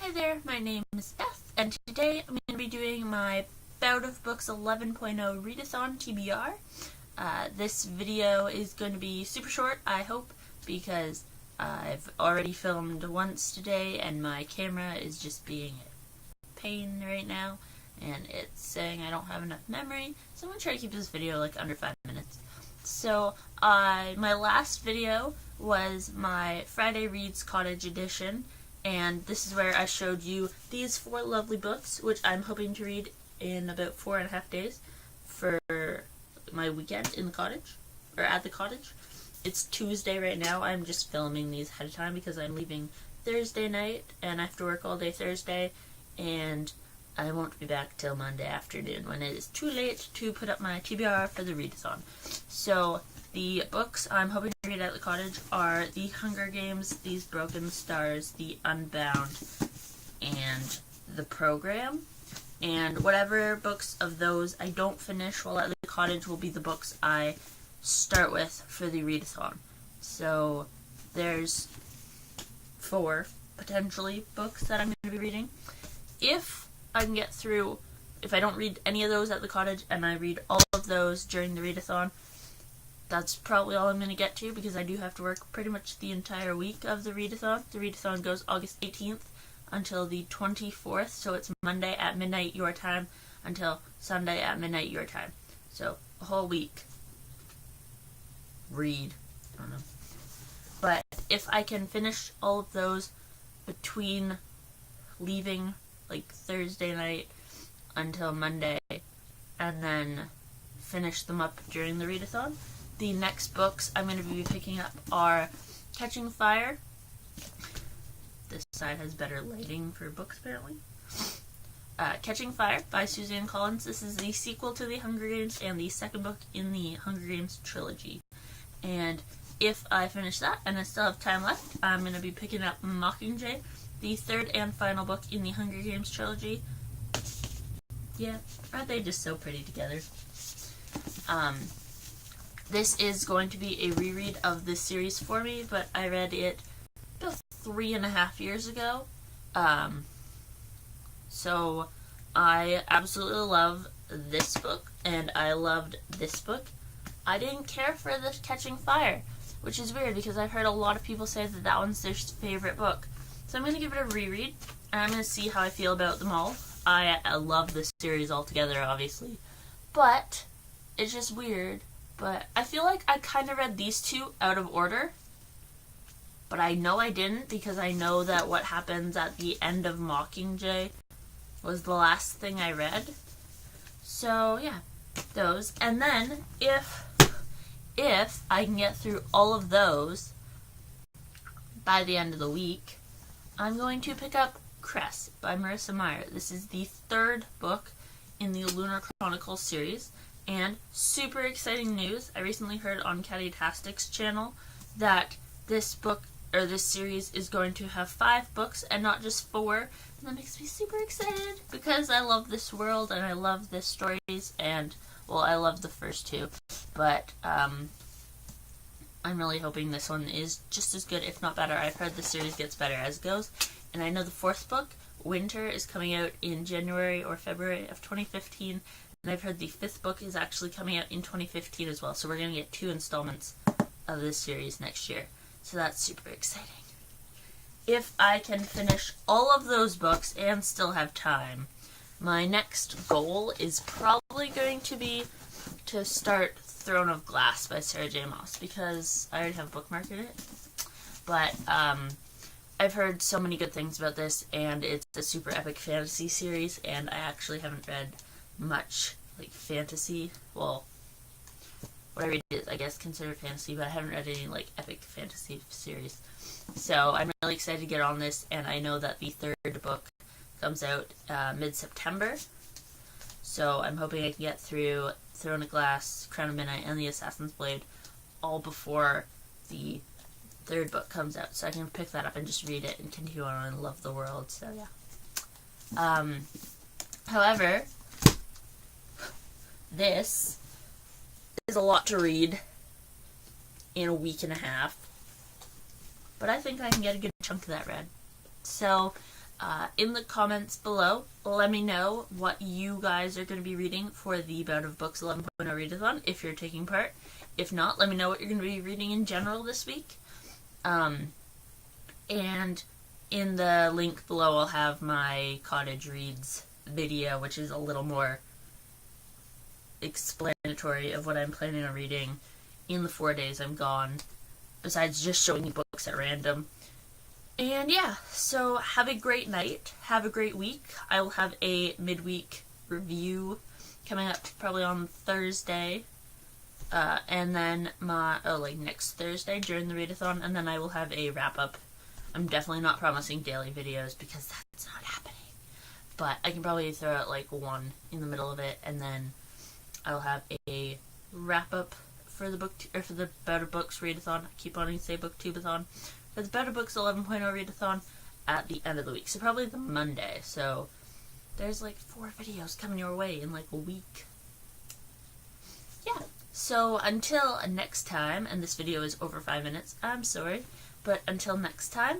Hi there, my name is Beth, and today I'm going to be doing my Bout of Books 11.0 readathon TBR. This video is going to be super short, I hope, because I've already filmed once today and my camera is just being a pain right now, and it's saying I don't have enough memory, so I'm going to try to keep this video like under 5 minutes. So, my last video was my Friday Reads Cottage edition, and this is where I showed you these 4 lovely books, which I'm hoping to read in about 4.5 days for my weekend in the cottage, or at the cottage. It's Tuesday right now. I'm just filming these ahead of time because I'm leaving Thursday night, and I have to work all day Thursday, and I won't be back till Monday afternoon when it is too late to put up my TBR for the readathon. So, the books I'm hoping to read at the cottage are The Hunger Games, These Broken Stars, The Unbound, and The Program. And whatever books of those I don't finish while at the cottage will be the books I start with for the readathon. So, there's 4, potentially, books that I'm going to be reading. If I can get through, if I don't read any of those at the cottage and I read all of those during the readathon, that's probably all I'm going to get to because I do have to work pretty much the entire week of the readathon. The readathon goes August 18th until the 24th, so it's Monday at midnight your time until Sunday at midnight your time. So, a whole week. Read. I don't know. But if I can finish all of those between leaving like Thursday night until Monday and then finish them up during the readathon, the next books I'm going to be picking up are Catching Fire. This side has better lighting for books, apparently. Catching Fire by Suzanne Collins. This is the sequel to The Hunger Games and the second book in the Hunger Games trilogy. And if I finish that and I still have time left, I'm going to be picking up Mockingjay, the third and final book in the Hunger Games trilogy. Yeah, aren't they just so pretty together? This is going to be a reread of this series for me, but I read it about 3.5 years ago. So I absolutely love this book, and I loved this book. I didn't care for the Catching Fire, which is weird because I've heard a lot of people say that that one's their favorite book. So I'm going to give it a reread, and I'm going to see how I feel about them all. I love this series altogether, obviously, but it's just weird. But I feel like I kind of read these 2 out of order, but I know I didn't because I know that what happens at the end of Mockingjay was the last thing I read. So yeah, those. And then if I can get through all of those by the end of the week, I'm going to pick up Cress by Marissa Meyer. This is the 3rd book in the Lunar Chronicles series, and super exciting news. I recently heard on Catty-tastic's channel that this book, or this series, is going to have 5 books and not just 4, and that makes me super excited because I love this world and I love the stories, and, well, I love the first 2, but, I'm really hoping this one is just as good, if not better. I've heard the series gets better as it goes, and I know the 4th book, Winter, is coming out in January or February of 2015, and I've heard the 5th book is actually coming out in 2015 as well, so we're going to get 2 installments of this series next year, so that's super exciting. If I can finish all of those books and still have time, my next goal is probably going to be to start Throne of Glass by Sarah J. Maas, because I already have a bookmark in it, but I've heard so many good things about this, and it's a super epic fantasy series, and I actually haven't read much, like, fantasy. Well, what I read is, I guess, considered fantasy, but I haven't read any, like, epic fantasy series. So, I'm really excited to get on this, and I know that the 3rd book comes out mid-September, so I'm hoping I can get through Throne of Glass, Crown of Midnight, and The Assassin's Blade all before the 3rd book comes out, so I can pick that up and just read it and continue on and love the world, so yeah. However, this is a lot to read in a week and a half, but I think I can get a good chunk of that read. So, in the comments below, let me know what you guys are going to be reading for the Bout of Books 11.0 readathon, if you're taking part. If not, let me know what you're going to be reading in general this week. And in the link below, I'll have my Cottage Reads video, which is a little more explanatory of what I'm planning on reading in the 4 days I'm gone, besides just showing you books at random. And yeah, so have a great night, have a great week. I will have a midweek review coming up probably on Thursday, and then next Thursday during the readathon, and then I will have a wrap-up. I'm definitely not promising daily videos because that's not happening, but I can probably throw out like one in the middle of it, and then I'll have a wrap-up for the for the Bout of Books readathon. I keep wanting to say booktubeathon. For the Bout of Books 11.0 readathon at the end of the week, so probably the Monday. So there's like 4 videos coming your way in like a week. Yeah. So until next time, and this video is over 5 minutes, I'm sorry, but until next time,